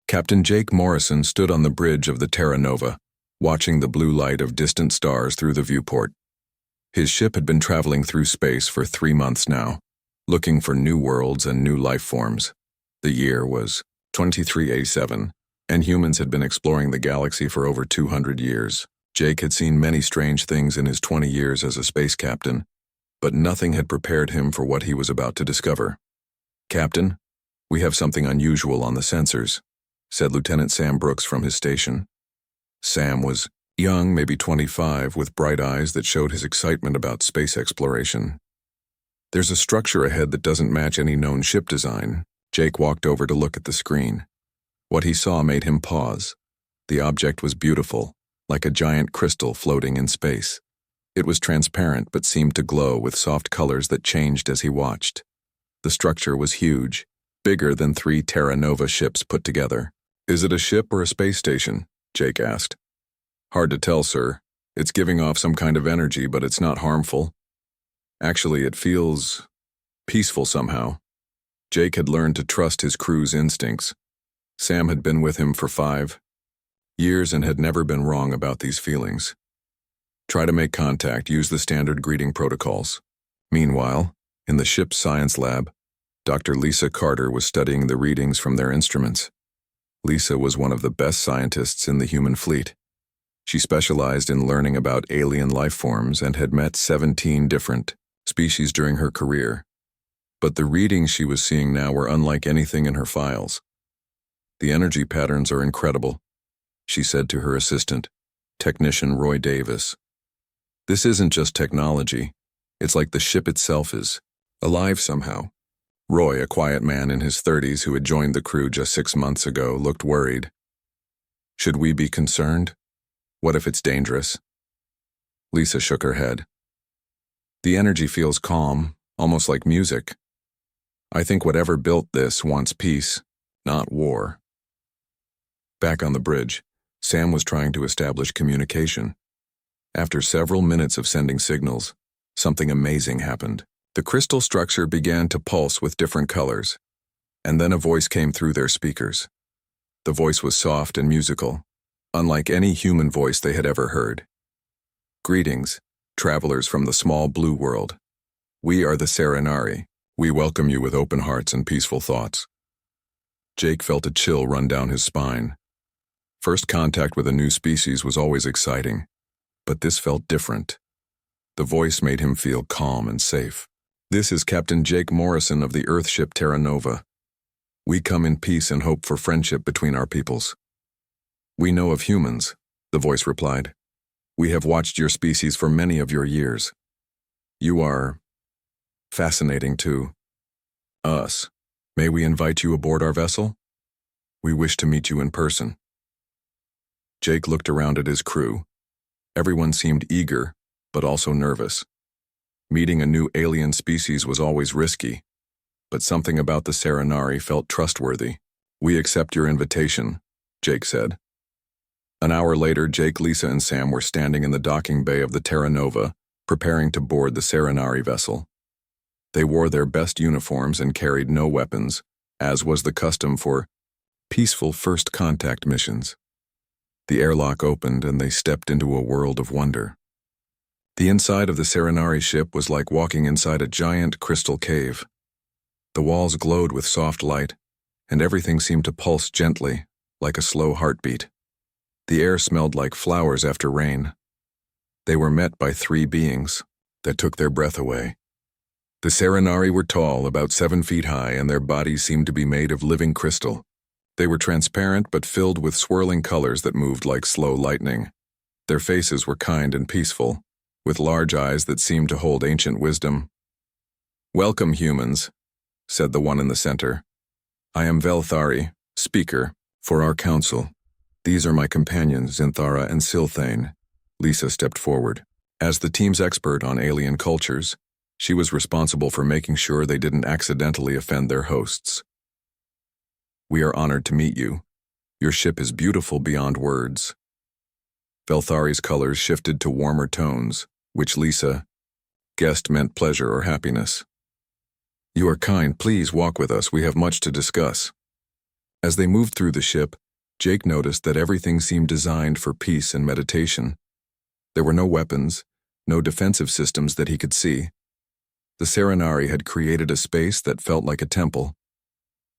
Captain Jake Morrison stood on the bridge of the Terra Nova, watching the blue light of distant stars through the viewport. His ship had been traveling through space for 3 months now, looking for new worlds and new life forms. The year was 2387, and humans had been exploring the galaxy for over 200 years. Jake had seen many strange things in his 20 years as a space captain, but nothing had prepared him for what he was about to discover. "Captain, we have something unusual on the sensors," said Lieutenant Sam Brooks from his station. Sam was young, maybe 25, with bright eyes that showed his excitement about space exploration. "There's a structure ahead that doesn't match any known ship design." Jake walked over to look at the screen. What he saw made him pause. The object was beautiful, like a giant crystal floating in space. It was transparent but seemed to glow with soft colors that changed as he watched. The structure was huge, bigger than 3 Terra Nova ships put together. "Is it a ship or a space station?" Jake asked. "Hard to tell, sir. It's giving off some kind of energy, but it's not harmful. Actually, it feels peaceful somehow." Jake had learned to trust his crew's instincts. Sam had been with him for 5 years and had never been wrong about these feelings. "Try to make contact, use the standard greeting protocols." Meanwhile, in the ship's science lab, Dr. Lisa Carter was studying the readings from their instruments. Lisa was one of the best scientists in the human fleet. She specialized in learning about alien life forms and had met 17 different species during her career. But the readings she was seeing now were unlike anything in her files. "The energy patterns are incredible," she said to her assistant, technician Roy Davis. "This isn't just technology. It's like the ship itself is alive somehow." Roy, a quiet man in his 30s who had joined the crew just 6 months ago, looked worried. "Should we be concerned? What if it's dangerous?" Lisa shook her head. "The energy feels calm, almost like music. I think whatever built this wants peace, not war." Back on the bridge, Sam was trying to establish communication. After several minutes of sending signals, something amazing happened. The crystal structure began to pulse with different colors, and then a voice came through their speakers. The voice was soft and musical, unlike any human voice they had ever heard. "Greetings, travelers from the small blue world. We are the Serenari. We welcome you with open hearts and peaceful thoughts." Jake felt a chill run down his spine. First contact with a new species was always exciting, but this felt different. The voice made him feel calm and safe. "This is Captain Jake Morrison of the Earthship Terra Nova. We come in peace and hope for friendship between our peoples." "We know of humans," the voice replied. "We have watched your species for many of your years. You are fascinating to us. May we invite you aboard our vessel? We wish to meet you in person." Jake looked around at his crew. Everyone seemed eager, but also nervous. Meeting a new alien species was always risky, but something about the Serenari felt trustworthy. "We accept your invitation," Jake said. An hour later, Jake, Lisa, and Sam were standing in the docking bay of the Terra Nova, preparing to board the Serenari vessel. They wore their best uniforms and carried no weapons, as was the custom for peaceful first contact missions. The airlock opened and they stepped into a world of wonder. The inside of the Serenari ship was like walking inside a giant crystal cave. The walls glowed with soft light, and everything seemed to pulse gently, like a slow heartbeat. The air smelled like flowers after rain. They were met by 3 beings that took their breath away. The Serenari were tall, about 7 feet high, and their bodies seemed to be made of living crystal. They were transparent but filled with swirling colors that moved like slow lightning. Their faces were kind and peaceful, with large eyes that seemed to hold ancient wisdom. "Welcome, humans," said the one in the center. "I am Velthari, speaker, for our council. These are my companions, Zinthara and Silthane." Lisa stepped forward. As the team's expert on alien cultures, she was responsible for making sure they didn't accidentally offend their hosts. "We are honored to meet you. Your ship is beautiful beyond words." Velthari's colors shifted to warmer tones, which Lisa guessed meant pleasure or happiness. "You are kind. Please walk with us. We have much to discuss." As they moved through the ship, Jake noticed that everything seemed designed for peace and meditation. There were no weapons, no defensive systems that he could see. The Serenari had created a space that felt like a temple.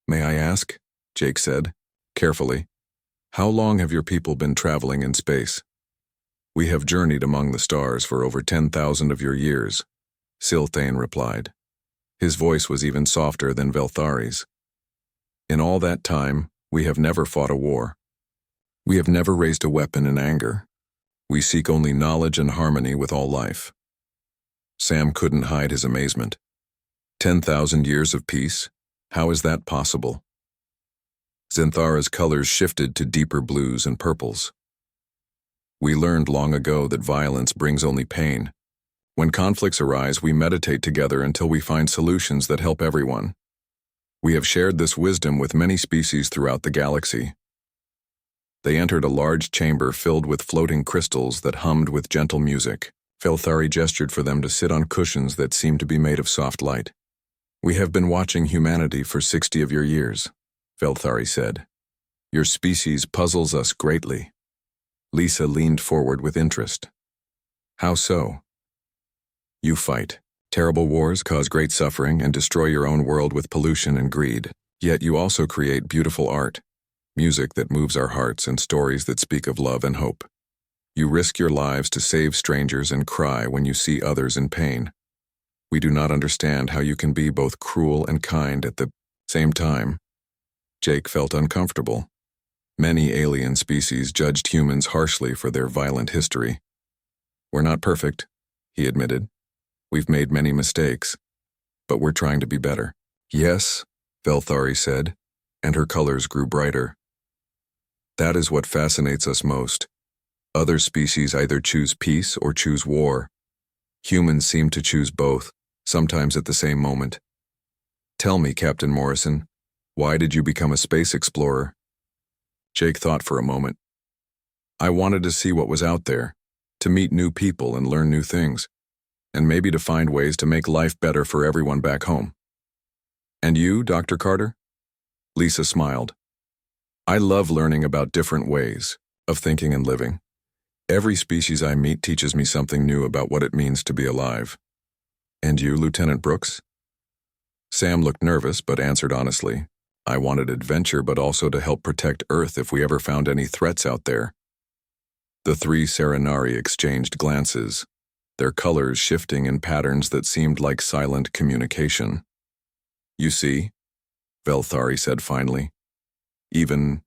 "May I ask?" Jake said, carefully. "How long have your people been traveling in space?" "We have journeyed among the stars for over 10,000 of your years," Silthane replied. His voice was even softer than Velthari's. "In all that time, we have never fought a war. We have never raised a weapon in anger. We seek only knowledge and harmony with all life." Sam couldn't hide his amazement. 10,000 years of peace? How is that possible? Zinthara's colors shifted to deeper blues and purples. "We learned long ago that violence brings only pain. When conflicts arise, we meditate together until we find solutions that help everyone. We have shared this wisdom with many species throughout the galaxy." They entered a large chamber filled with floating crystals that hummed with gentle music. Velthari gestured for them to sit on cushions that seemed to be made of soft light. "We have been watching humanity for 60 of your years," Velthari said. "Your species puzzles us greatly." Lisa leaned forward with interest. "How so?" "You fight. Terrible wars cause great suffering and destroy your own world with pollution and greed. Yet you also create beautiful art, music that moves our hearts and stories that speak of love and hope. You risk your lives to save strangers and cry when you see others in pain. We do not understand how you can be both cruel and kind at the same time." Jake felt uncomfortable. Many alien species judged humans harshly for their violent history. "We're not perfect," he admitted. "We've made many mistakes, but we're trying to be better." "Yes," Velthari said, and her colors grew brighter. "That is what fascinates us most. Other species either choose peace or choose war. Humans seem to choose both, sometimes at the same moment. Tell me, Captain Morrison, why did you become a space explorer?" Jake thought for a moment. "I wanted to see what was out there, to meet new people and learn new things, and maybe to find ways to make life better for everyone back home." "And you, Dr. Carter?" Lisa smiled. "I love learning about different ways of thinking and living. Every species I meet teaches me something new about what it means to be alive." "And you, Lieutenant Brooks?" Sam looked nervous but answered honestly. "I wanted adventure but also to help protect Earth if we ever found any threats out there." The three Serenari exchanged glances, their colors shifting in patterns that seemed like silent communication. "You see," Velthari said finally, "even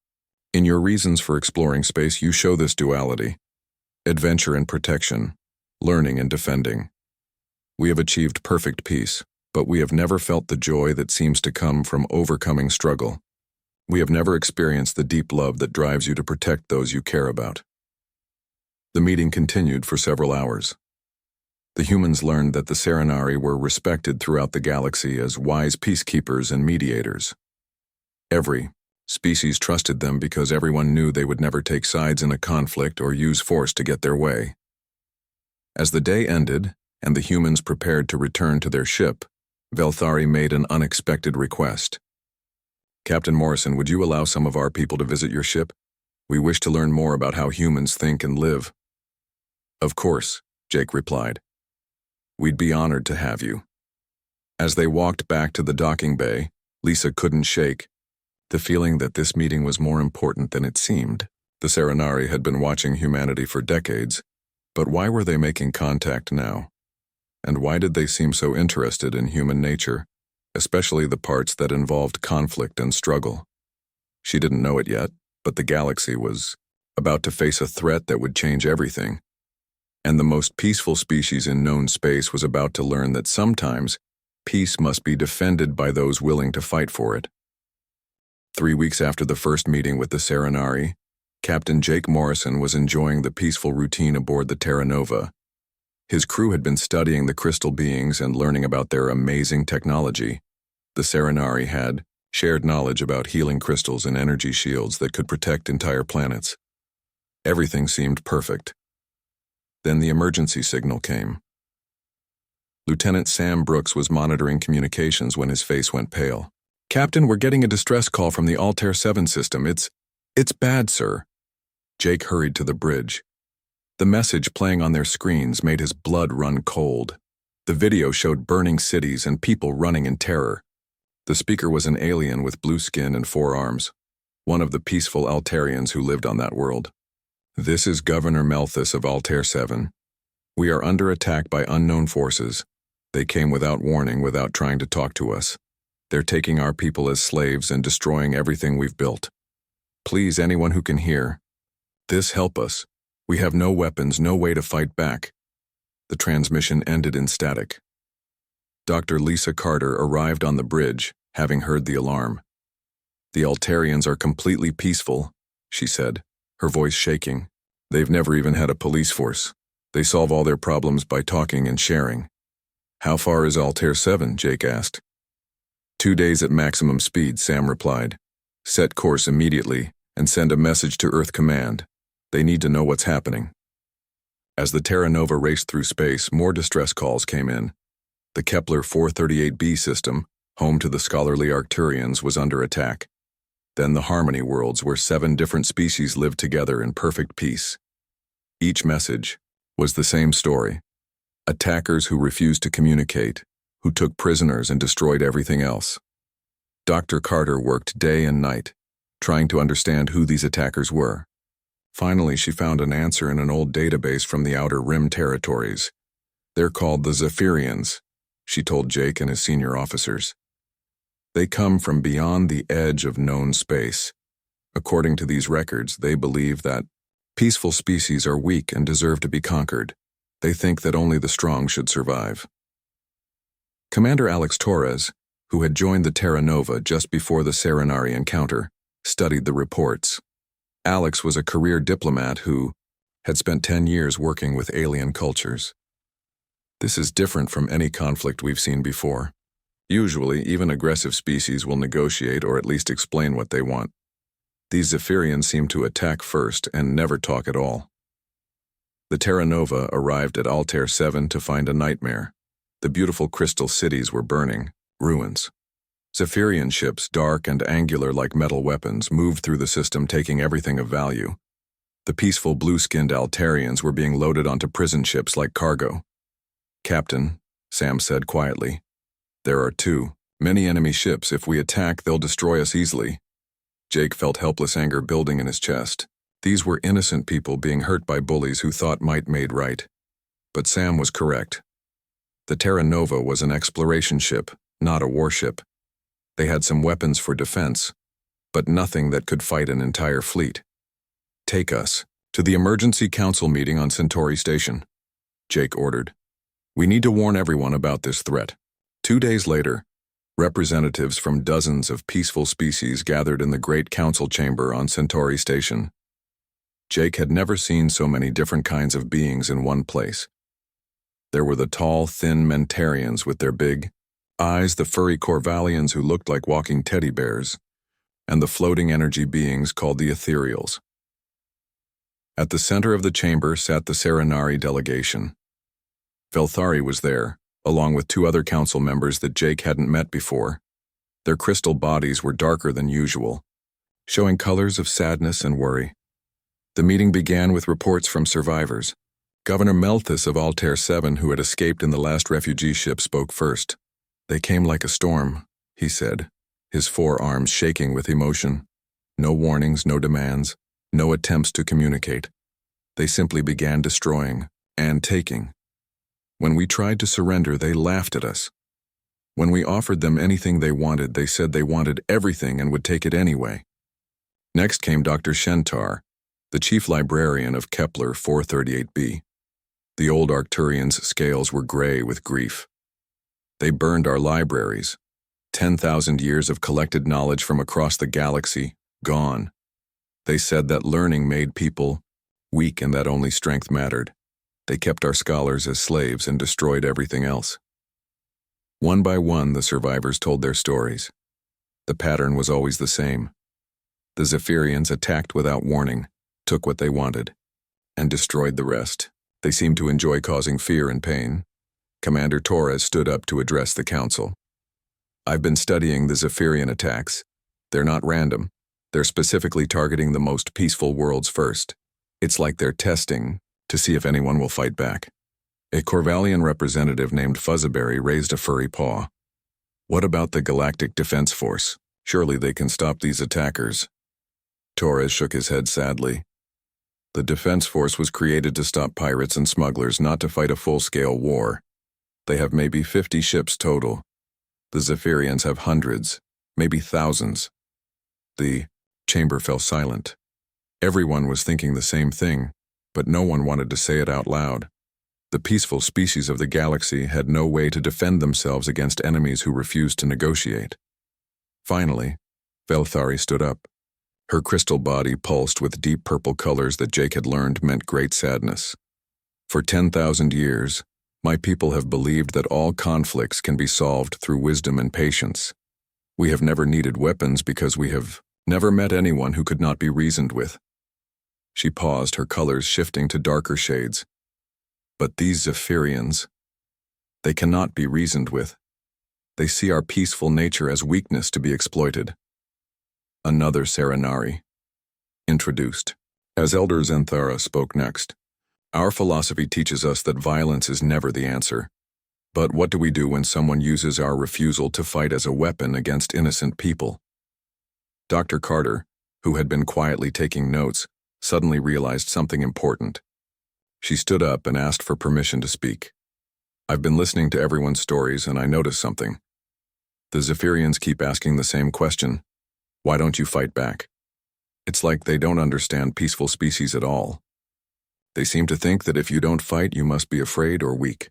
in your reasons for exploring space, you show this duality. Adventure and protection, learning and defending. We have achieved perfect peace, but we have never felt the joy that seems to come from overcoming struggle. We have never experienced the deep love that drives you to protect those you care about." The meeting continued for several hours. The humans learned that the Serenari were respected throughout the galaxy as wise peacekeepers and mediators. Every species trusted them because everyone knew they would never take sides in a conflict or use force to get their way. As the day ended, and the humans prepared to return to their ship, Velthari made an unexpected request. "Captain Morrison, would you allow some of our people to visit your ship? We wish to learn more about how humans think and live." "Of course," Jake replied. "We'd be honored to have you." As they walked back to the docking bay, Lisa couldn't shake the feeling that this meeting was more important than it seemed. The Serenari had been watching humanity for decades, but why were they making contact now? And why did they seem so interested in human nature, especially the parts that involved conflict and struggle? She didn't know it yet, but the galaxy was about to face a threat that would change everything. And the most peaceful species in known space was about to learn that sometimes peace must be defended by those willing to fight for it. 3 weeks after the first meeting with the Serenari, Captain Jake Morrison was enjoying the peaceful routine aboard the Terra Nova. His crew had been studying the crystal beings and learning about their amazing technology. The Serenari had shared knowledge about healing crystals and energy shields that could protect entire planets. Everything seemed perfect. Then the emergency signal came. Lieutenant Sam Brooks was monitoring communications when his face went pale. Captain, we're getting a distress call from the Altair 7 system. It's bad, sir. Jake hurried to the bridge. The message playing on their screens made his blood run cold. The video showed burning cities and people running in terror. The speaker was an alien with blue skin and 4 arms, one of the peaceful Altarians who lived on that world. This is Governor Melthus of Altair 7. We are under attack by unknown forces. They came without warning, without trying to talk to us. They're taking our people as slaves and destroying everything we've built. Please, anyone who can hear, this help us. We have no weapons, no way to fight back. The transmission ended in static. Dr. Lisa Carter arrived on the bridge, having heard the alarm. The Altarians are completely peaceful, she said, her voice shaking. They've never even had a police force. They solve all their problems by talking and sharing. How far is Altair 7? Jake asked. 2 days at maximum speed, Sam replied. Set course immediately and send a message to Earth Command. They need to know what's happening. As the Terra Nova raced through space, more distress calls came in. The Kepler 438b system, home to the scholarly Arcturians, was under attack. Then the Harmony worlds, where 7 different species lived together in perfect peace. Each message was the same story. Attackers who refused to communicate, who took prisoners and destroyed everything else. Dr. Carter worked day and night, trying to understand who these attackers were. Finally, she found an answer in an old database from the Outer Rim territories. They're called the Zephyrians, she told Jake and his senior officers. They come from beyond the edge of known space. According to these records, they believe that peaceful species are weak and deserve to be conquered. They think that only the strong should survive. Commander Alex Torres, who had joined the Terra Nova just before the Serenari encounter, studied the reports. Alex was a career diplomat who had spent 10 years working with alien cultures. This is different from any conflict we've seen before. Usually, even aggressive species will negotiate or at least explain what they want. These Zephyrians seem to attack first and never talk at all. The Terra Nova arrived at Altair 7 to find a nightmare. The beautiful crystal cities were burning, ruins. Zephyrian ships, dark and angular like metal weapons, moved through the system, taking everything of value. The peaceful blue-skinned Altarians were being loaded onto prison ships like cargo. Captain, Sam said quietly, there are many enemy ships. If we attack, they'll destroy us easily. Jake felt helpless anger building in his chest. These were innocent people being hurt by bullies who thought might made right. But Sam was correct. The Terra Nova was an exploration ship, not a warship. They had some weapons for defense, but nothing that could fight an entire fleet. Take us to the emergency council meeting on Centauri Station, Jake ordered. We need to warn everyone about this threat. 2 days later, representatives from dozens of peaceful species gathered in the Great Council Chamber on Centauri Station. Jake had never seen so many different kinds of beings in one place. There were the tall, thin Mentarians with their big eyes, the furry Corvallians who looked like walking teddy bears, and the floating energy beings called the Ethereals. At the center of the chamber sat the Serenari delegation. Velthari was there, along with 2 other council members that Jake hadn't met before. Their crystal bodies were darker than usual, showing colors of sadness and worry. The meeting began with reports from survivors. Governor Melthus of Altair 7, who had escaped in the last refugee ship, spoke first. They came like a storm, he said, his 4 arms shaking with emotion. No warnings, no demands, no attempts to communicate. They simply began destroying and taking. When we tried to surrender, they laughed at us. When we offered them anything they wanted, they said they wanted everything and would take it anyway. Next came Dr. Shentar, the chief librarian of Kepler 438b. The old Arcturians' scales were gray with grief. They burned our libraries. 10,000 years of collected knowledge from across the galaxy, gone. They said that learning made people weak and that only strength mattered. They kept our scholars as slaves and destroyed everything else. One by one, the survivors told their stories. The pattern was always the same. The Zephyrians attacked without warning, took what they wanted, and destroyed the rest. They seemed to enjoy causing fear and pain. Commander Torres stood up to address the council. I've been studying the Zephyrian attacks. They're not random. They're specifically targeting the most peaceful worlds first. It's like they're testing to see if anyone will fight back. A Corvallian representative named Fuzzaberry raised a furry paw. What about the Galactic Defense Force? Surely they can stop these attackers. Torres shook his head sadly. The Defense Force was created to stop pirates and smugglers, not to fight a full-scale war. They have maybe 50 ships total. The Zephyrians have hundreds, maybe thousands. The chamber fell silent. Everyone was thinking the same thing, but no one wanted to say it out loud. The peaceful species of the galaxy had no way to defend themselves against enemies who refused to negotiate. Finally, Velthari stood up. Her crystal body pulsed with deep purple colors that Jake had learned meant great sadness. For 10,000 years, my people have believed that all conflicts can be solved through wisdom and patience. We have never needed weapons because we have never met anyone who could not be reasoned with. She paused, her colors shifting to darker shades. But these Zephyrians, they cannot be reasoned with. They see our peaceful nature as weakness to be exploited. Another Serenari. Introduced. As Elder Zenthara spoke next. Our philosophy teaches us that violence is never the answer. But what do we do when someone uses our refusal to fight as a weapon against innocent people? Dr. Carter, who had been quietly taking notes, suddenly realized something important. She stood up and asked for permission to speak. I've been listening to everyone's stories and I noticed something. The Zephyrians keep asking the same question. Why don't you fight back? It's like they don't understand peaceful species at all. They seem to think that if you don't fight, you must be afraid or weak.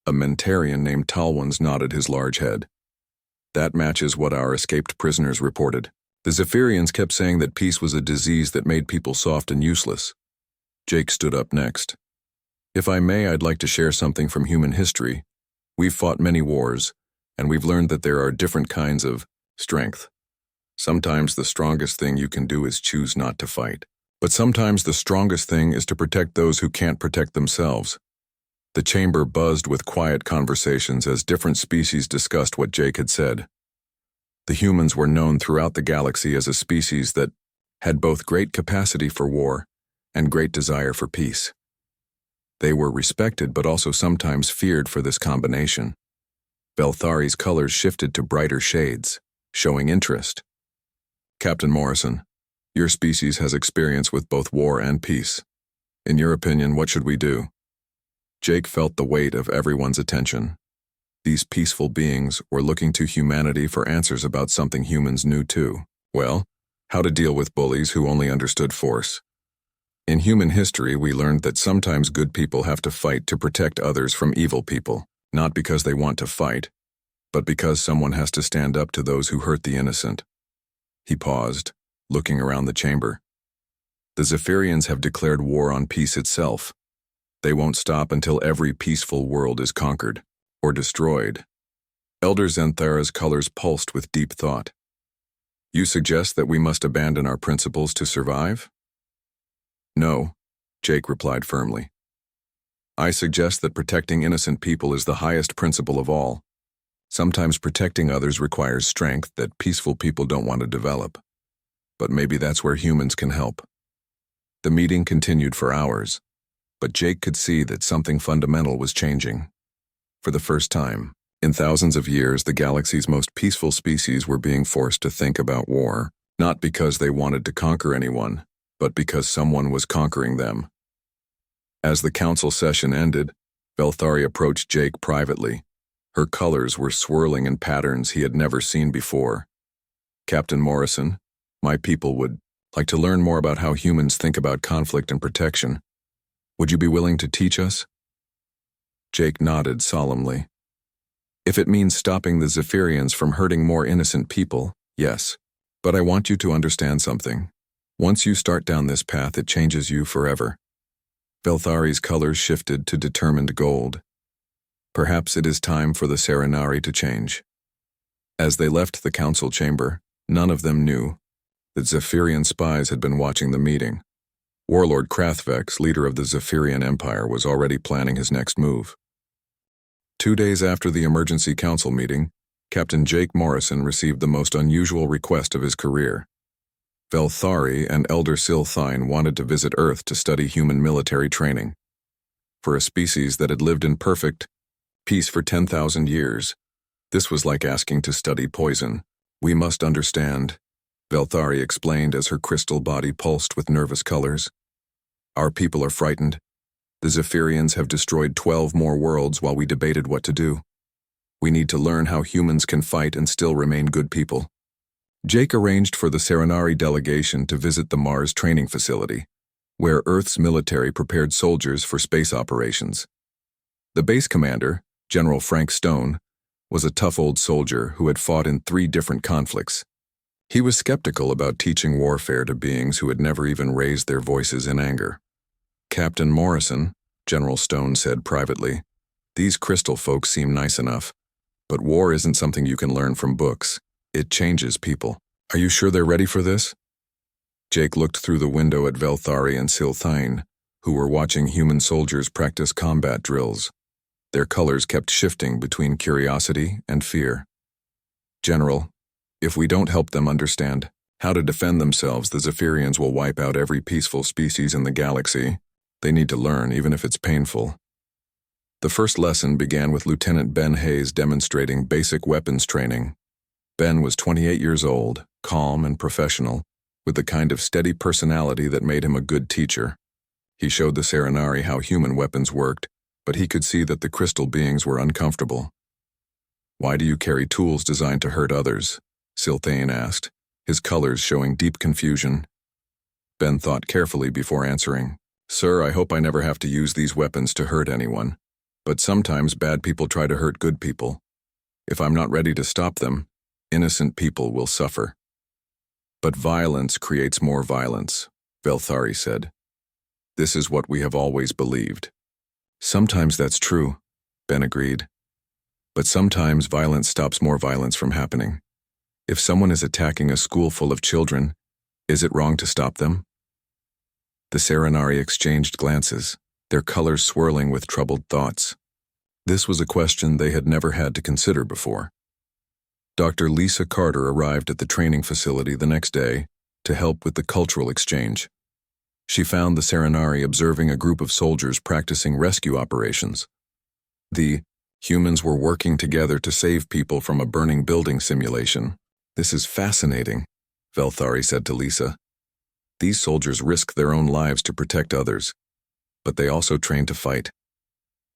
A Mentarian named Talwans nodded his large head. That matches what our escaped prisoners reported. The Zephyrians kept saying that peace was a disease that made people soft and useless. Jake stood up next. If I may, I'd like to share something from human history. We've fought many wars, and we've learned that there are different kinds of strength. Sometimes the strongest thing you can do is choose not to fight. But sometimes the strongest thing is to protect those who can't protect themselves. The chamber buzzed with quiet conversations as different species discussed what Jake had said. The humans were known throughout the galaxy as a species that had both great capacity for war and great desire for peace. They were respected but also sometimes feared for this combination. Velthari's colors shifted to brighter shades, showing interest. Captain Morrison, your species has experience with both war and peace. In your opinion, what should we do? Jake felt the weight of everyone's attention. These peaceful beings were looking to humanity for answers about something humans knew too. Well, how to deal with bullies who only understood force. In human history, we learned that sometimes good people have to fight to protect others from evil people, not because they want to fight, but because someone has to stand up to those who hurt the innocent. He paused, looking around the chamber. The Zephyrians have declared war on peace itself. They won't stop until every peaceful world is conquered or destroyed. Elder Zenthara's colors pulsed with deep thought. You suggest that we must abandon our principles to survive? No, Jake replied firmly. I suggest that protecting innocent people is the highest principle of all. Sometimes protecting others requires strength that peaceful people don't want to develop. But maybe that's where humans can help. The meeting continued for hours, but Jake could see that something fundamental was changing. For the first time, in thousands of years, the galaxy's most peaceful species were being forced to think about war, not because they wanted to conquer anyone, but because someone was conquering them. As the council session ended, Velthari approached Jake privately. Her colors were swirling in patterns he had never seen before. Captain Morrison, my people would like to learn more about how humans think about conflict and protection. Would you be willing to teach us? Jake nodded solemnly. If it means stopping the Zephyrians from hurting more innocent people, yes. But I want you to understand something. Once you start down this path, it changes you forever. Velthari's colors shifted to determined gold. Perhaps it is time for the Serenari to change. As they left the council chamber, none of them knew that Zephyrian spies had been watching the meeting. Warlord Krathvex, leader of the Zephyrian Empire, was already planning his next move. 2 days after the emergency council meeting, Captain Jake Morrison received the most unusual request of his career. Velthari and Elder Silthine wanted to visit Earth to study human military training. For a species that had lived in perfect peace for 10,000 years, this was like asking to study poison. "We must understand," Velthari explained as her crystal body pulsed with nervous colors. "Our people are frightened. The Zephyrians have destroyed 12 more worlds while we debated what to do. We need to learn how humans can fight and still remain good people." Jake arranged for the Serenari delegation to visit the Mars training facility, where Earth's military prepared soldiers for space operations. The base commander, General Frank Stone, was a tough old soldier who had fought in 3 different conflicts. He was skeptical about teaching warfare to beings who had never even raised their voices in anger. "Captain Morrison," General Stone said privately, "these crystal folks seem nice enough, but war isn't something you can learn from books. It changes people. Are you sure they're ready for this?" Jake looked through the window at Velthari and Silthine, who were watching human soldiers practice combat drills. Their colors kept shifting between curiosity and fear. "General, if we don't help them understand how to defend themselves, the Zephyrians will wipe out every peaceful species in the galaxy. They need to learn, even if it's painful." The first lesson began with Lieutenant Ben Hayes demonstrating basic weapons training. Ben was 28 years old, calm and professional, with the kind of steady personality that made him a good teacher. He showed the Serenari how human weapons worked, but he could see that the crystal beings were uncomfortable. "Why do you carry tools designed to hurt others?" Silthane asked, his colors showing deep confusion. Ben thought carefully before answering. "Sir, I hope I never have to use these weapons to hurt anyone, but sometimes bad people try to hurt good people. If I'm not ready to stop them, innocent people will suffer." "But violence creates more violence," Velthari said. "This is what we have always believed." "Sometimes that's true," Ben agreed. "But sometimes violence stops more violence from happening. If someone is attacking a school full of children, is it wrong to stop them?" The Serenari exchanged glances, their colors swirling with troubled thoughts. This was a question they had never had to consider before. Dr. Lisa Carter arrived at the training facility the next day to help with the cultural exchange. She found the Serenari observing a group of soldiers practicing rescue operations. The humans were working together to save people from a burning building simulation. "This is fascinating," Velthari said to Lisa. "These soldiers risk their own lives to protect others, but they also train to fight.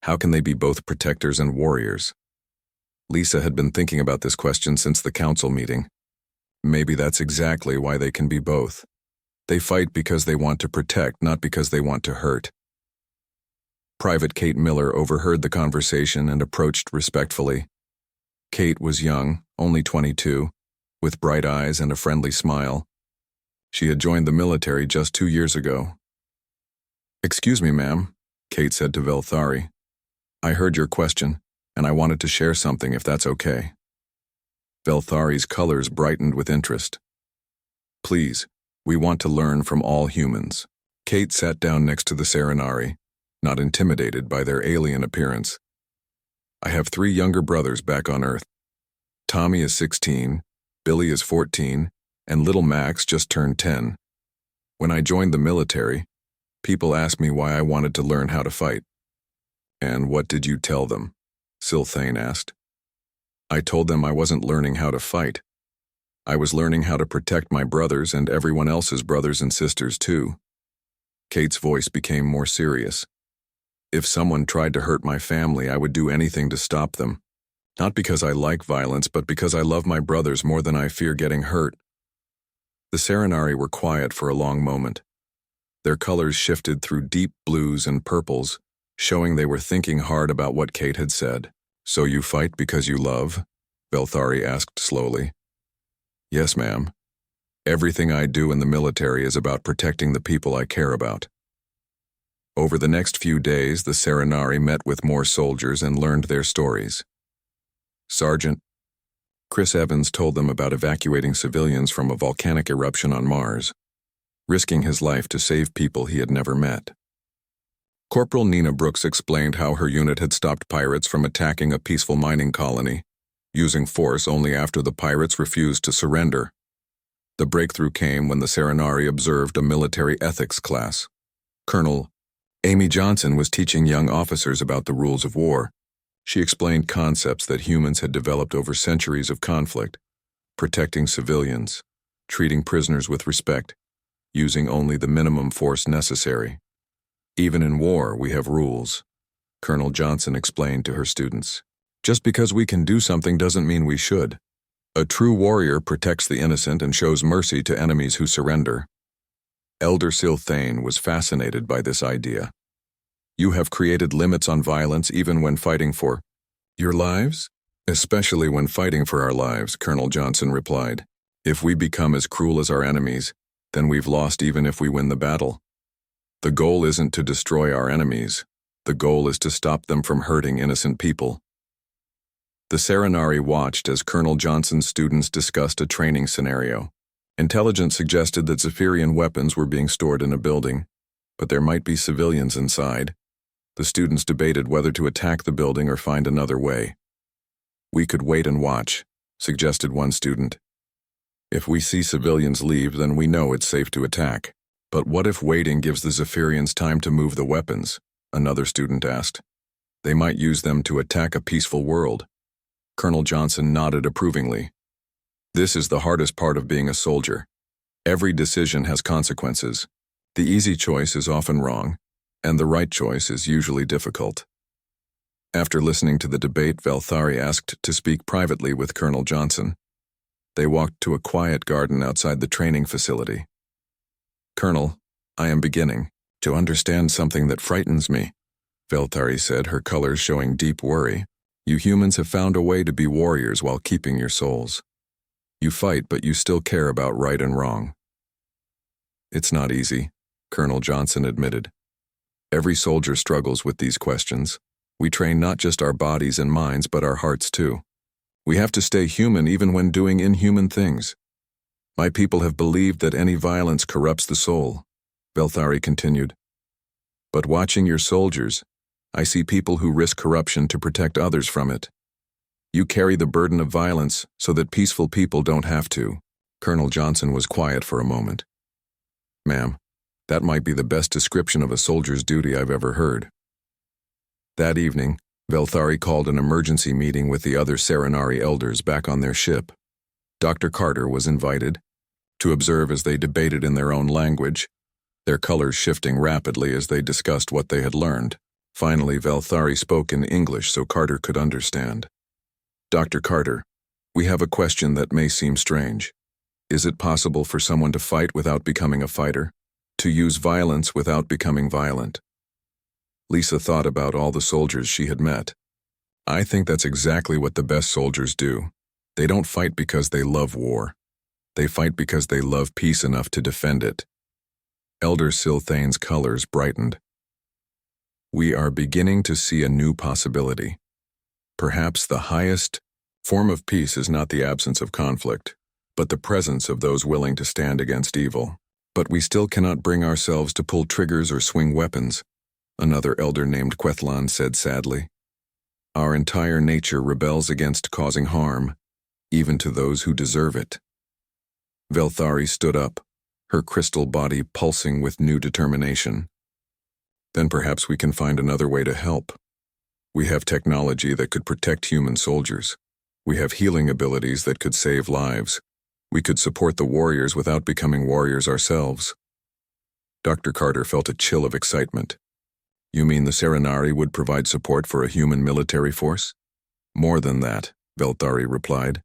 How can they be both protectors and warriors?" Lisa had been thinking about this question since the council meeting. Maybe that's exactly why they can be both. They fight because they want to protect, not because they want to hurt. Private Kate Miller overheard the conversation and approached respectfully. Kate was young, only 22, with bright eyes and a friendly smile. She had joined the military just 2 years ago. "Excuse me, ma'am," Kate said to Velthari. "I heard your question, and I wanted to share something if that's okay." Velthari's colors brightened with interest. "Please, we want to learn from all humans." Kate sat down next to the Serenari, not intimidated by their alien appearance. "I have 3 younger brothers back on Earth. Tommy is 16, Billy is 14, and little Max just turned 10. When I joined the military, people asked me why I wanted to learn how to fight." "And what did you tell them?" Silthane asked. "I told them I wasn't learning how to fight. I was learning how to protect my brothers and everyone else's brothers and sisters too." Kate's voice became more serious. "If someone tried to hurt my family, I would do anything to stop them. Not because I like violence, but because I love my brothers more than I fear getting hurt." The Serenari were quiet for a long moment. Their colors shifted through deep blues and purples, showing they were thinking hard about what Kate had said. "So you fight because you love?" Velthari asked slowly. "Yes, ma'am. Everything I do in the military is about protecting the people I care about." Over the next few days, the Serenari met with more soldiers and learned their stories. Sergeant Chris Evans told them about evacuating civilians from a volcanic eruption on Mars, risking his life to save people he had never met. Corporal Nina Brooks explained how her unit had stopped pirates from attacking a peaceful mining colony, using force only after the pirates refused to surrender. The breakthrough came when the Serenari observed a military ethics class. Colonel Amy Johnson was teaching young officers about the rules of war. She explained concepts that humans had developed over centuries of conflict: protecting civilians, treating prisoners with respect, using only the minimum force necessary. Even in war, we have rules, Colonel Johnson explained to her students. Just because we can do something doesn't mean we should. A true warrior protects the innocent and shows mercy to enemies who surrender. Elder Silthane was fascinated by this idea. You have created limits on violence even when fighting for your lives? Especially when fighting for our lives, Colonel Johnson replied. If we become as cruel as our enemies, then we've lost even if we win the battle. The goal isn't to destroy our enemies. The goal is to stop them from hurting innocent people. The Serenari watched as Colonel Johnson's students discussed a training scenario. Intelligence suggested that Zephyrian weapons were being stored in a building, but there might be civilians inside. The students debated whether to attack the building or find another way. We could wait and watch, suggested one student. If we see civilians leave, then we know it's safe to attack. But what if waiting gives the Zephyrians time to move the weapons? Another student asked. They might use them to attack a peaceful world. Colonel Johnson nodded approvingly. This is the hardest part of being a soldier. Every decision has consequences. The easy choice is often wrong, and the right choice is usually difficult. After listening to the debate, Velthari asked to speak privately with Colonel Johnson. They walked to a quiet garden outside the training facility. Colonel, I am beginning to understand something that frightens me, Velthari said, her colors showing deep worry. You humans have found a way to be warriors while keeping your souls. You fight, but you still care about right and wrong. It's not easy, Colonel Johnson admitted. Every soldier struggles with these questions. We train not just our bodies and minds, but our hearts too. We have to stay human even when doing inhuman things. My people have believed that any violence corrupts the soul, Velthari continued. But watching your soldiers, I see people who risk corruption to protect others from it. You carry the burden of violence so that peaceful people don't have to. Colonel Johnson was quiet for a moment. Ma'am, that might be the best description of a soldier's duty I've ever heard. That evening, Velthari called an emergency meeting with the other Serenari elders back on their ship. Dr. Carter was invited to observe as they debated in their own language, their colors shifting rapidly as they discussed what they had learned. Finally, Velthari spoke in English so Carter could understand. Dr. Carter, we have a question that may seem strange. Is it possible for someone to fight without becoming a fighter? To use violence without becoming violent? Lisa thought about all the soldiers she had met. I think that's exactly what the best soldiers do. They don't fight because they love war. They fight because they love peace enough to defend it. Elder Silthane's colors brightened. We are beginning to see a new possibility. Perhaps the highest form of peace is not the absence of conflict, but the presence of those willing to stand against evil. But we still cannot bring ourselves to pull triggers or swing weapons, another elder named Quethlan said sadly. Our entire nature rebels against causing harm, even to those who deserve it. Velthari stood up, her crystal body pulsing with new determination. Then perhaps we can find another way to help. We have technology that could protect human soldiers. We have healing abilities that could save lives. We could support the warriors without becoming warriors ourselves. Dr. Carter felt a chill of excitement. You mean the Serenari would provide support for a human military force? More than that, Velthari replied.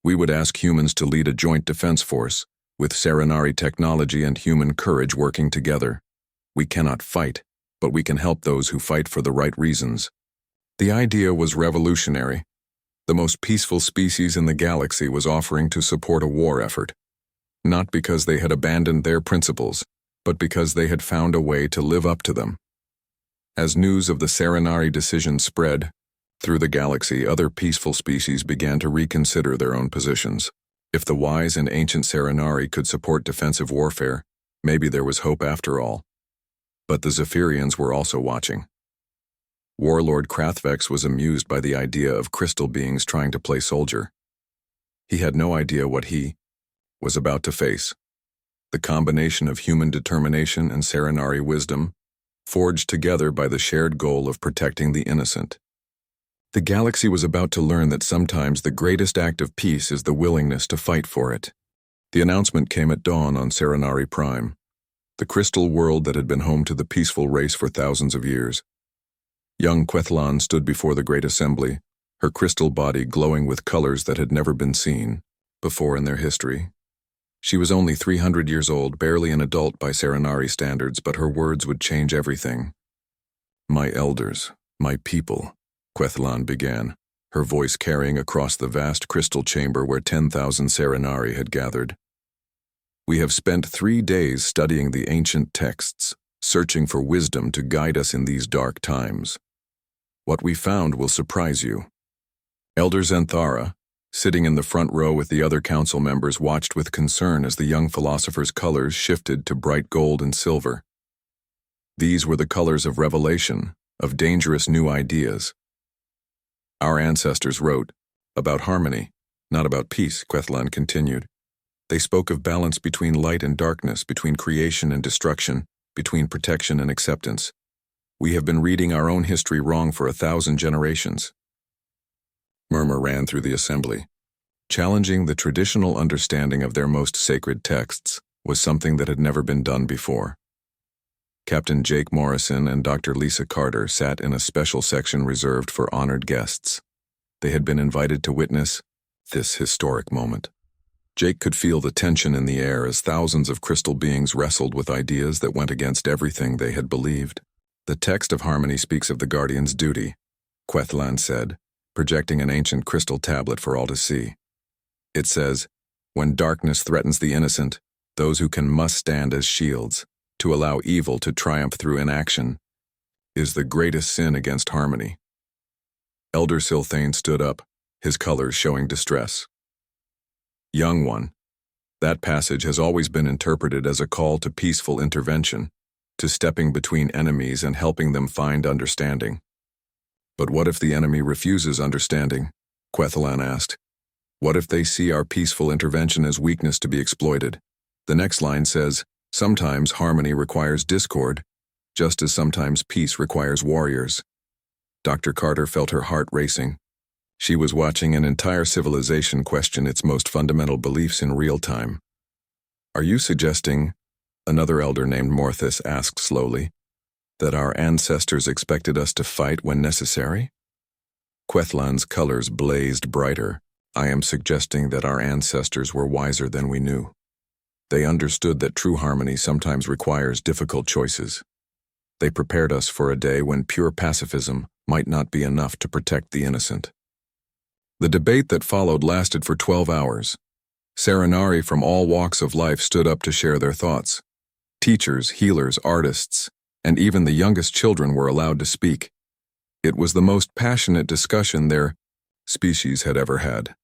We would ask humans to lead a joint defense force, with Serenari technology and human courage working together. We cannot fight, but we can help those who fight for the right reasons. The idea was revolutionary. The most peaceful species in the galaxy was offering to support a war effort, not because they had abandoned their principles, but because they had found a way to live up to them. As news of the Serenari decision spread through the galaxy, other peaceful species began to reconsider their own positions. If the wise and ancient Serenari could support defensive warfare, maybe there was hope after all. But the Zephyrians were also watching. Warlord Krathvex was amused by the idea of crystal beings trying to play soldier. He had no idea what he was about to face. The combination of human determination and Serenari wisdom, forged together by the shared goal of protecting the innocent. The galaxy was about to learn that sometimes the greatest act of peace is the willingness to fight for it. The announcement came at dawn on Serenari Prime, the crystal world that had been home to the peaceful race for thousands of years. Young Quethlan stood before the great assembly, her crystal body glowing with colors that had never been seen before in their history. She was only 300 years old, barely an adult by Serenari standards, but her words would change everything. "My elders, my people," Quethlan began, her voice carrying across the vast crystal chamber where 10,000 Serenari had gathered. "We have spent 3 days studying the ancient texts, searching for wisdom to guide us in these dark times. What we found will surprise you." Elder Zenthara, sitting in the front row with the other council members, watched with concern as the young philosopher's colors shifted to bright gold and silver. These were the colors of revelation, of dangerous new ideas. "Our ancestors wrote about harmony, not about peace," Quethlan continued. "They spoke of balance between light and darkness, between creation and destruction, between protection and acceptance. We have been reading our own history wrong for 1,000 generations." Murmur ran through the assembly. Challenging the traditional understanding of their most sacred texts was something that had never been done before. Captain Jake Morrison and Dr. Lisa Carter sat in a special section reserved for honored guests. They had been invited to witness this historic moment. Jake could feel the tension in the air as thousands of crystal beings wrestled with ideas that went against everything they had believed. "The text of harmony speaks of the guardian's duty," Quethlan said, projecting an ancient crystal tablet for all to see. "It says, when darkness threatens the innocent, those who can must stand as shields. To allow evil to triumph through inaction is the greatest sin against harmony." Elder Silthane stood up, his colors showing distress. "Young one, that passage has always been interpreted as a call to peaceful intervention, to stepping between enemies and helping them find understanding. But what if the enemy refuses understanding?" Quethlan asked. "What if they see our peaceful intervention as weakness to be exploited?" The next line says, "Sometimes harmony requires discord, just as sometimes peace requires warriors." Dr. Carter felt her heart racing. She was watching an entire civilization question its most fundamental beliefs in real time. "Are you suggesting," another elder named Morthus asked slowly, "that our ancestors expected us to fight when necessary?" Quethlan's colors blazed brighter. "I am suggesting that our ancestors were wiser than we knew. They understood that true harmony sometimes requires difficult choices. They prepared us for a day when pure pacifism might not be enough to protect the innocent." The debate that followed lasted for 12 hours. Serenari from all walks of life stood up to share their thoughts. Teachers, healers, artists, and even the youngest children were allowed to speak. It was the most passionate discussion their species had ever had.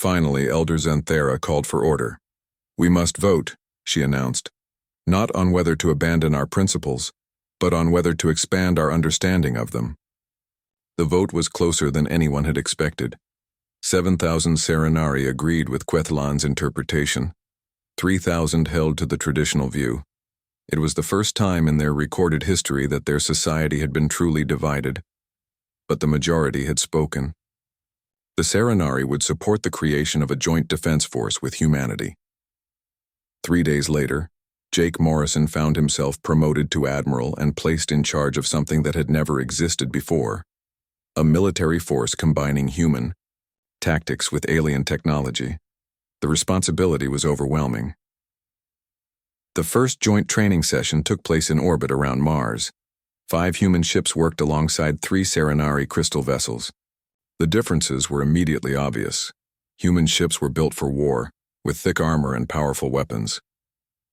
Finally, Elder Zenthara called for order. "We must vote," she announced, "not on whether to abandon our principles, but on whether to expand our understanding of them." The vote was closer than anyone had expected. 7,000 Serenari agreed with Quethlan's interpretation. 3,000 held to the traditional view. It was the first time in their recorded history that their society had been truly divided, but the majority had spoken. The Serenari would support the creation of a joint defense force with humanity. 3 days later, Jake Morrison found himself promoted to admiral and placed in charge of something that had never existed before: a military force combining human tactics with alien technology. The responsibility was overwhelming. The first joint training session took place in orbit around Mars. 5 human ships worked alongside 3 Serenari crystal vessels. The differences were immediately obvious. Human ships were built for war, with thick armor and powerful weapons.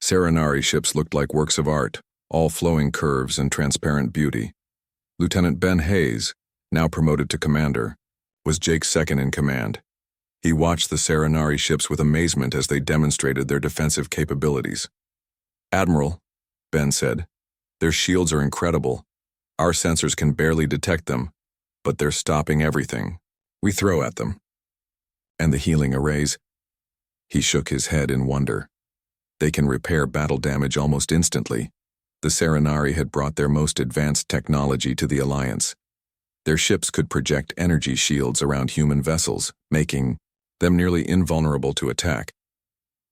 Serenari ships looked like works of art, all flowing curves and transparent beauty. Lieutenant Ben Hayes, now promoted to commander, was Jake's second in command. He watched the Serenari ships with amazement as they demonstrated their defensive capabilities. "Admiral," Ben said, "their shields are incredible. Our sensors can barely detect them, but they're stopping everything we throw at them. And the healing arrays? He shook his head in wonder. They can repair battle damage almost instantly. The Serenari had brought their most advanced technology to the Alliance. Their ships could project energy shields around human vessels, making them nearly invulnerable to attack.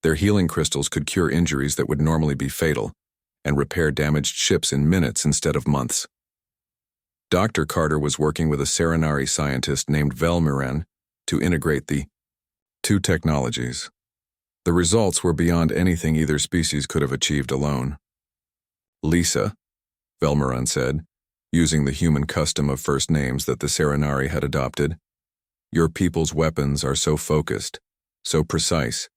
Their healing crystals could cure injuries that would normally be fatal, and repair damaged ships in minutes instead of months. Dr. Carter was working with a Serenari scientist named Velmiran to integrate the two technologies. The results were beyond anything either species could have achieved alone. Lisa, Velmiran said, using the human custom of first names that the Serenari had adopted, your people's weapons are so focused, so precise.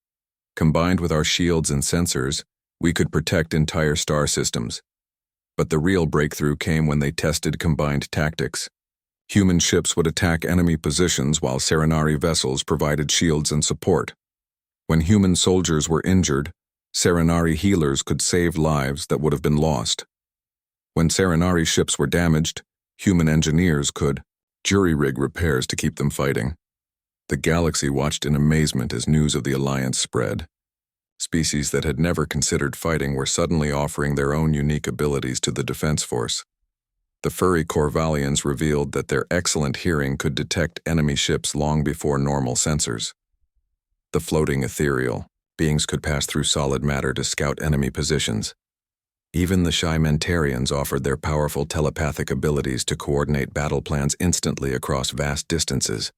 Combined with our shields and sensors, we could protect entire star systems. But the real breakthrough came when they tested combined tactics. Human ships would attack enemy positions while Serenari vessels provided shields and support. When human soldiers were injured, Serenari healers could save lives that would have been lost. When Serenari ships were damaged, human engineers could jury-rig repairs to keep them fighting. The galaxy watched in amazement as news of the Alliance spread. Species that had never considered fighting were suddenly offering their own unique abilities to the defense force. The furry Corvallians revealed that their excellent hearing could detect enemy ships long before normal sensors. The floating ethereal beings could pass through solid matter to scout enemy positions. Even the shy Mentarians offered their powerful telepathic abilities to coordinate battle plans instantly across vast distances.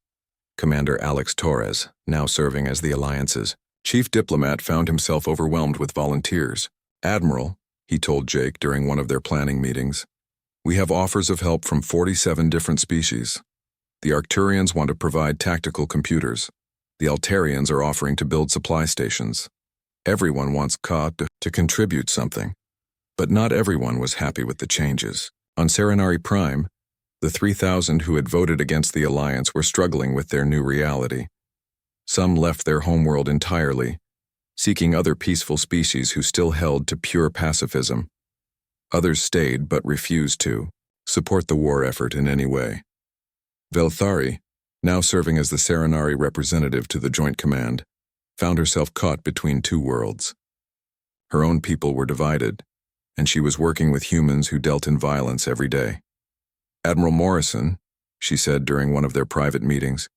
Commander Alex Torres, now serving as the Alliance's chief diplomat, found himself overwhelmed with volunteers. Admiral, he told Jake during one of their planning meetings, we have offers of help from 47 different species. The Arcturians want to provide tactical computers. The Altarians are offering to build supply stations. Everyone wants Ka to contribute something. But not everyone was happy with the changes. On Serenari Prime, the 3,000 who had voted against the Alliance were struggling with their new reality. Some left their homeworld entirely, seeking other peaceful species who still held to pure pacifism. Others stayed but refused to support the war effort in any way. Velthari, now serving as the Serenari representative to the Joint Command, found herself caught between two worlds. Her own people were divided, and she was working with humans who dealt in violence every day. Admiral Morrison, she said during one of their private meetings,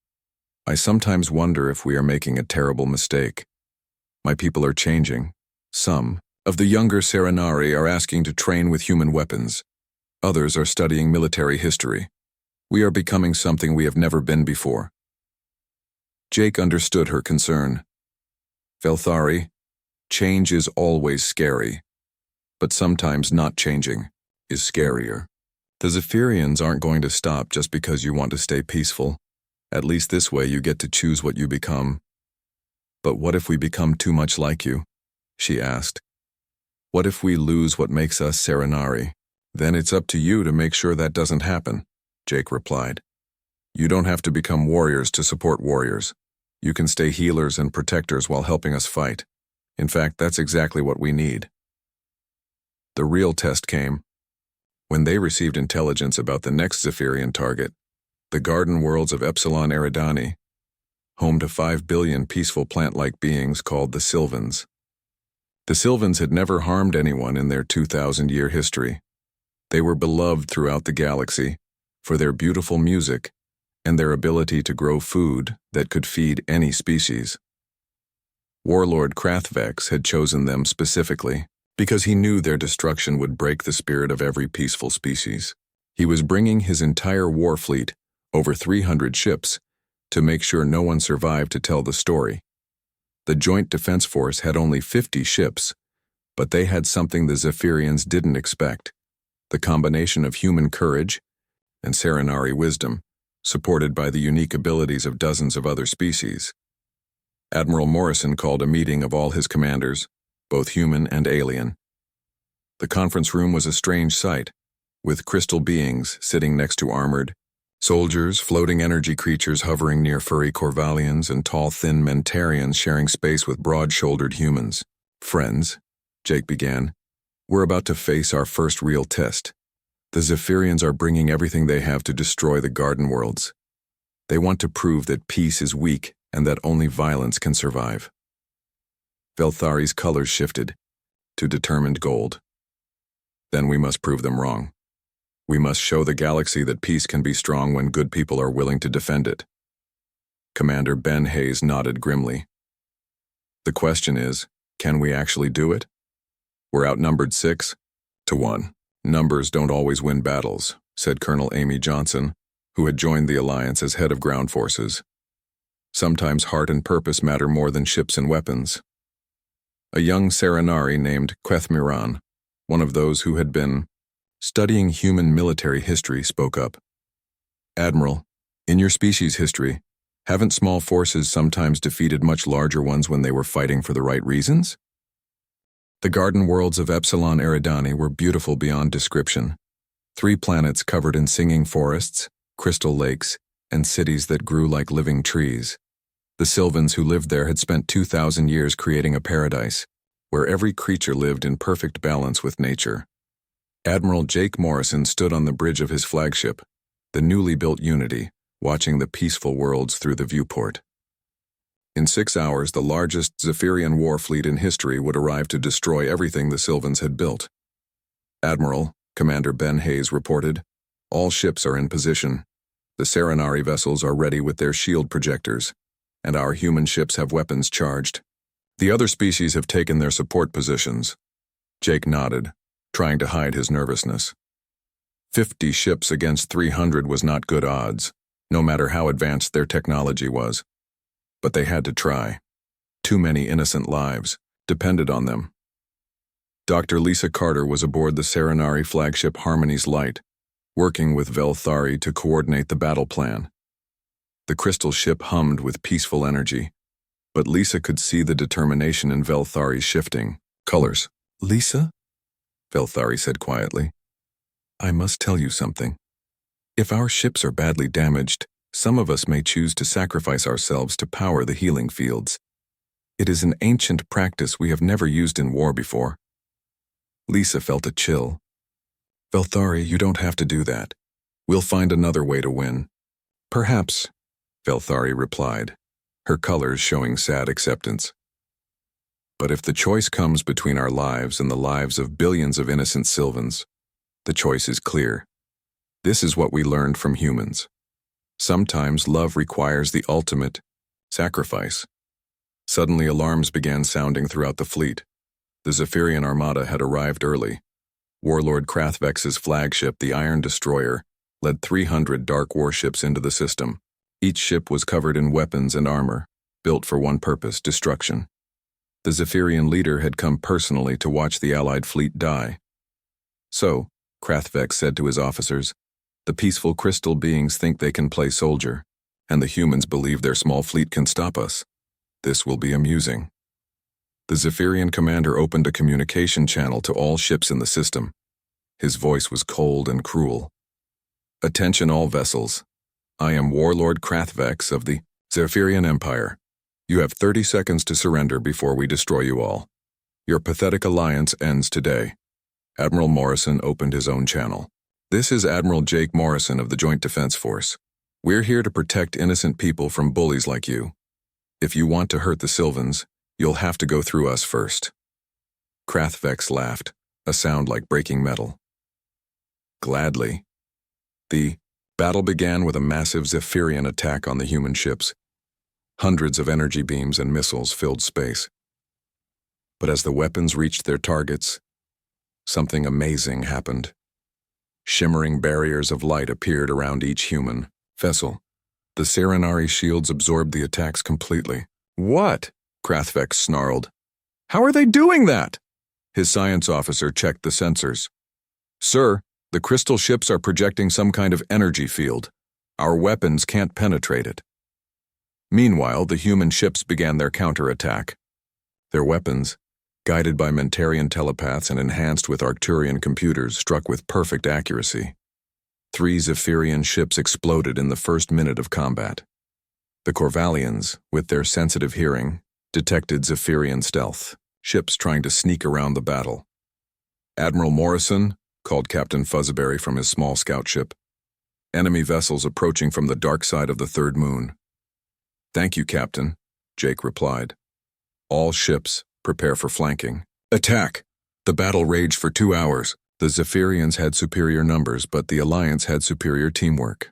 I sometimes wonder if we are making a terrible mistake. My people are changing. Some of the younger Serenari are asking to train with human weapons. Others are studying military history. We are becoming something we have never been before. Jake understood her concern. Velthari, change is always scary, but sometimes not changing is scarier. The Zephyrians aren't going to stop just because you want to stay peaceful. At least this way you get to choose what you become. But what if we become too much like you? She asked. What if we lose what makes us Serenari? Then it's up to you to make sure that doesn't happen, Jake replied. You don't have to become warriors to support warriors. You can stay healers and protectors while helping us fight. In fact, that's exactly what we need. The real test came when they received intelligence about the next Zephyrian target, the garden worlds of Epsilon Eridani, home to 5 billion peaceful plant-like beings called the Sylvans. The Sylvans had never harmed anyone in their 2,000-year history. They were beloved throughout the galaxy for their beautiful music and their ability to grow food that could feed any species. Warlord Krathvex had chosen them specifically because he knew their destruction would break the spirit of every peaceful species. He was bringing his entire war fleet, over 300 ships, to make sure no one survived to tell the story. The Joint Defense Force had only 50 ships, but they had something the Zephyrians didn't expect, the combination of human courage and Serenari wisdom, supported by the unique abilities of dozens of other species. Admiral Morrison called a meeting of all his commanders, both human and alien. The conference room was a strange sight, with crystal beings sitting next to armored soldiers, floating energy creatures hovering near furry Corvallians, and tall, thin Mentarians sharing space with broad-shouldered humans. Friends, Jake began, we're about to face our first real test. The Zephyrians are bringing everything they have to destroy the Garden Worlds. They want to prove that peace is weak and that only violence can survive. Velthari's colors shifted to determined gold. Then we must prove them wrong. We must show the galaxy that peace can be strong when good people are willing to defend it. Commander Ben Hayes nodded grimly. The question is, can we actually do it? We're outnumbered 6-1. Numbers don't always win battles, said Colonel Amy Johnson, who had joined the Alliance as head of ground forces. Sometimes heart and purpose matter more than ships and weapons. A young Serenari named Quethmiran, one of those who had been studying human military history, spoke up. Admiral, in your species' history, haven't small forces sometimes defeated much larger ones when they were fighting for the right reasons? The garden worlds of Epsilon Eridani were beautiful beyond description. 3 planets covered in singing forests, crystal lakes, and cities that grew like living trees. The Sylvans who lived there had spent 2,000 years creating a paradise, where every creature lived in perfect balance with nature. Admiral Jake Morrison stood on the bridge of his flagship, the newly built Unity, watching the peaceful worlds through the viewport. In 6 hours, the largest Zephyrian war fleet in history would arrive to destroy everything the Sylvans had built. Admiral, Commander Ben Hayes reported, all ships are in position. The Serenari vessels are ready with their shield projectors, and our human ships have weapons charged. The other species have taken their support positions. Jake nodded, trying to hide his nervousness. 50 ships against 300 was not good odds, no matter how advanced their technology was. But they had to try. Too many innocent lives depended on them. Dr. Lisa Carter was aboard the Serenari flagship Harmony's Light, working with Velthari to coordinate the battle plan. The crystal ship hummed with peaceful energy, but Lisa could see the determination in Velthari's shifting colors. Lisa? Velthari said quietly. I must tell you something. If our ships are badly damaged, some of us may choose to sacrifice ourselves to power the healing fields. It is an ancient practice we have never used in war before. Lisa felt a chill. Velthari, you don't have to do that. We'll find another way to win. Perhaps, Velthari replied, her colors showing sad acceptance. But if the choice comes between our lives and the lives of billions of innocent Sylvans, the choice is clear. This is what we learned from humans. Sometimes love requires the ultimate sacrifice. Suddenly alarms began sounding throughout the fleet. The Zephyrian armada had arrived early. Warlord Krathvex's flagship, the Iron Destroyer, led 300 dark warships into the system. Each ship was covered in weapons and armor, built for one purpose, destruction. The Zephyrian leader had come personally to watch the Allied fleet die. So, Krathvex said to his officers, the peaceful crystal beings think they can play soldier, and the humans believe their small fleet can stop us. This will be amusing. The Zephyrian commander opened a communication channel to all ships in the system. His voice was cold and cruel. Attention all vessels. I am Warlord Krathvex of the Zephyrian Empire. You have 30 seconds to surrender before we destroy you all. Your pathetic alliance ends today. Admiral Morrison opened his own channel. This is Admiral Jake Morrison of the Joint Defense Force. We're here to protect innocent people from bullies like you. If you want to hurt the Sylvans, you'll have to go through us first. Krathvex laughed, a sound like breaking metal. Gladly. The battle began with a massive Zephyrian attack on the human ships. Hundreds of energy beams and missiles filled space. But as the weapons reached their targets, something amazing happened. Shimmering barriers of light appeared around each human vessel. The Serenari shields absorbed the attacks completely. What? Krathvex snarled. How are they doing that? His science officer checked the sensors. Sir, the crystal ships are projecting some kind of energy field. Our weapons can't penetrate it. Meanwhile, the human ships began their counterattack. Their weapons, guided by Mentarian telepaths and enhanced with Arcturian computers, struck with perfect accuracy. 3 Zephyrian ships exploded in the first minute of combat. The Corvallians, with their sensitive hearing, detected Zephyrian stealth, ships trying to sneak around the battle. Admiral Morrison, called Captain Fuzzberry from his small scout ship. "Enemy vessels approaching from the dark side of the third moon." "Thank you, Captain," Jake replied. "All ships, prepare for flanking. Attack!" The battle raged for 2 hours. The Zephyrians had superior numbers, but the Alliance had superior teamwork.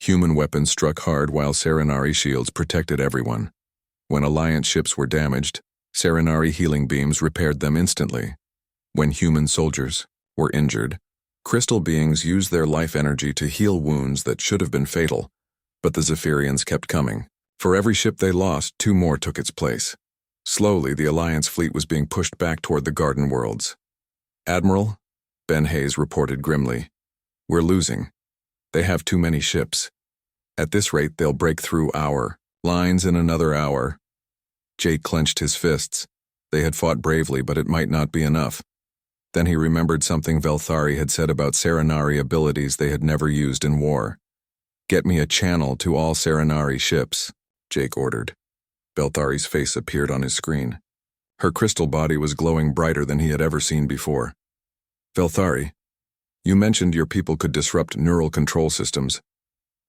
Human weapons struck hard while Serenari shields protected everyone. When Alliance ships were damaged, Serenari healing beams repaired them instantly. When human soldiers were injured, crystal beings used their life energy to heal wounds that should have been fatal, but the Zephyrians kept coming. For every ship they lost, 2 more took its place. Slowly, the Alliance fleet was being pushed back toward the Garden Worlds. "Admiral," Ben Hayes reported grimly, "we're losing. They have too many ships. At this rate, they'll break through our lines in another hour." Jake clenched his fists. They had fought bravely, but it might not be enough. Then he remembered something Velthari had said about Serenari abilities they had never used in war. "Get me a channel to all Serenari ships," Jake ordered. Velthari's face appeared on his screen. Her crystal body was glowing brighter than he had ever seen before. "Velthari, you mentioned your people could disrupt neural control systems.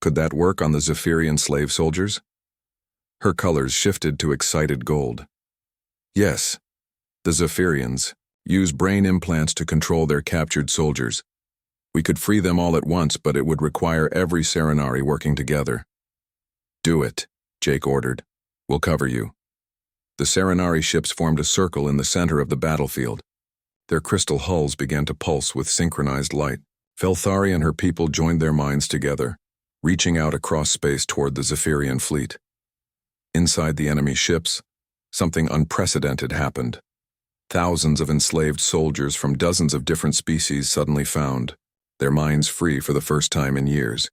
Could that work on the Zephyrian slave soldiers?" Her colors shifted to excited gold. "Yes. The Zephyrians use brain implants to control their captured soldiers. We could free them all at once, but it would require every Serenari working together." "Do it," Jake ordered. "We'll cover you." The Serenari ships formed a circle in the center of the battlefield. Their crystal hulls began to pulse with synchronized light. Velthari and her people joined their minds together, reaching out across space toward the Zephyrian fleet. Inside the enemy ships, something unprecedented happened. Thousands of enslaved soldiers from dozens of different species suddenly found their minds free for the first time in years.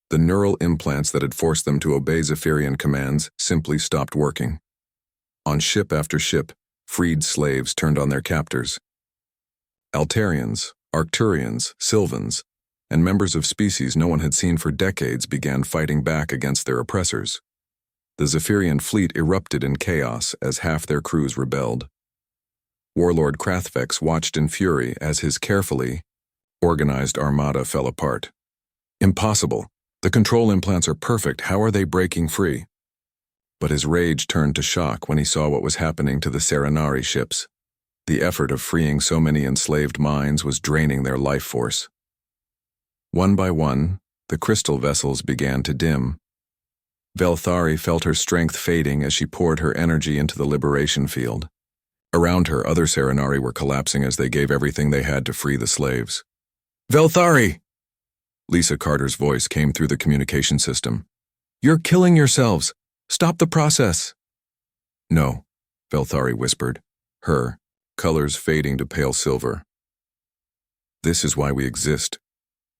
The neural implants that had forced them to obey Zephyrian commands simply stopped working. On ship after ship, freed slaves turned on their captors. Altarians, Arcturians, Sylvans, and members of species no one had seen for decades began fighting back against their oppressors. The Zephyrian fleet erupted in chaos as half their crews rebelled. Warlord Krathvex watched in fury as his carefully organized armada fell apart. "Impossible. The control implants are perfect. How are they breaking free?" But his rage turned to shock when he saw what was happening to the Serenari ships. The effort of freeing so many enslaved minds was draining their life force. One by one, the crystal vessels began to dim. Velthari felt her strength fading as she poured her energy into the liberation field. Around her, other Serenari were collapsing as they gave everything they had to free the slaves. "Velthari!" Lisa Carter's voice came through the communication system. "You're killing yourselves! Stop the process!" "No," Velthari whispered, her colors fading to pale silver. "This is why we exist.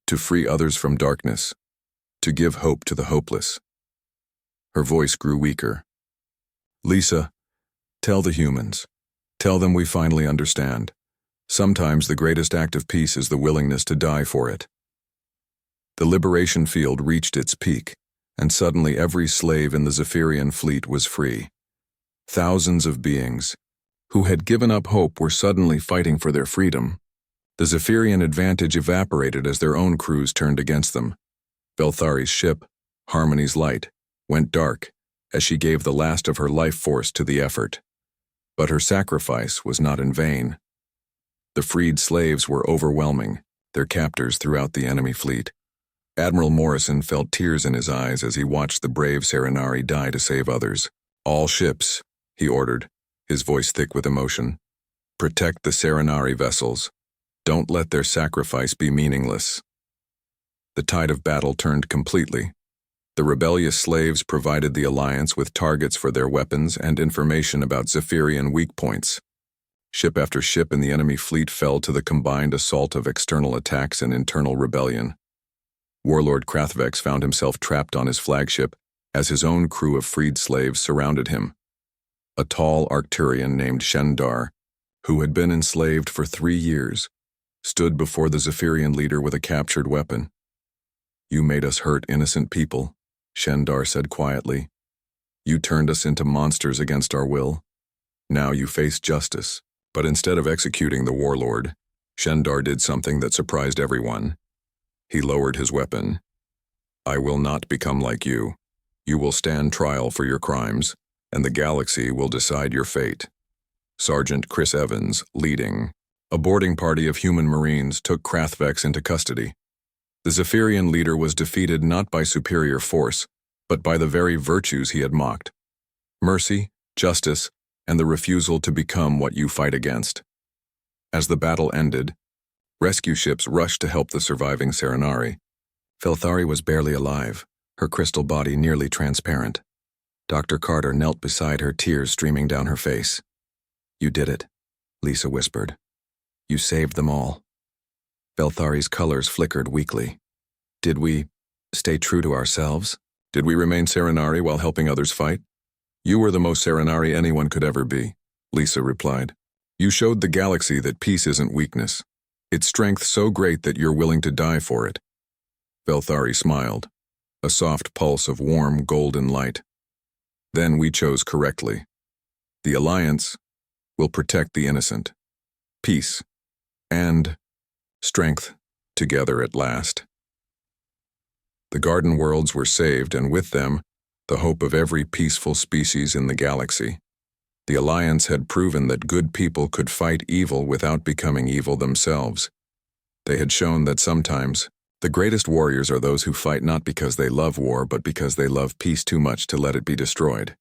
To free others from darkness. To give hope to the hopeless." Her voice grew weaker. "Lisa, tell the humans. Tell them we finally understand. Sometimes the greatest act of peace is the willingness to die for it." The liberation field reached its peak, and suddenly every slave in the Zephyrian fleet was free. Thousands of beings who had given up hope were suddenly fighting for their freedom. The Zephyrian advantage evaporated as their own crews turned against them. Velthari's ship, Harmony's Light, went dark as she gave the last of her life force to the effort. But her sacrifice was not in vain. The freed slaves were overwhelming their captors throughout the enemy fleet. Admiral Morrison felt tears in his eyes as he watched the brave Serenari die to save others. "All ships," he ordered, his voice thick with emotion. "Protect the Serenari vessels. Don't let their sacrifice be meaningless." The tide of battle turned completely. The rebellious slaves provided the Alliance with targets for their weapons and information about Zephyrian weak points. Ship after ship in the enemy fleet fell to the combined assault of external attacks and internal rebellion. Warlord Krathvex found himself trapped on his flagship as his own crew of freed slaves surrounded him. A tall Arcturian named Shendar, who had been enslaved for 3 years, stood before the Zephyrian leader with a captured weapon. "You made us hurt innocent people," Shendar said quietly. "You turned us into monsters against our will. Now you face justice." But instead of executing the warlord, Shendar did something that surprised everyone. He lowered his weapon. I will not become like you. You will stand trial for your crimes, and the galaxy will decide your fate. Sergeant Chris Evans, leading. A boarding party of human marines took Krathvex into custody. The Zephyrian leader was defeated not by superior force, but by the very virtues he had mocked. Mercy, justice, and the refusal to become what you fight against. As the battle ended, rescue ships rushed to help the surviving Serenari. Felthari was barely alive, her crystal body nearly transparent. Dr. Carter knelt beside her, tears streaming down her face. You did it, Lisa whispered. You saved them all. Felthari's colors flickered weakly. Did we stay true to ourselves? Did we remain Serenari while helping others fight? You were the most Serenari anyone could ever be, Lisa replied. You showed the galaxy that peace isn't weakness. It's strength so great that you're willing to die for it. Felthari smiled, a soft pulse of warm, golden light. Then we chose correctly. The Alliance will protect the innocent. Peace and strength together at last. The Garden Worlds were saved, and with them, the hope of every peaceful species in the galaxy. The Alliance had proven that good people could fight evil without becoming evil themselves. They had shown that sometimes, the greatest warriors are those who fight not because they love war, but because they love peace too much to let it be destroyed.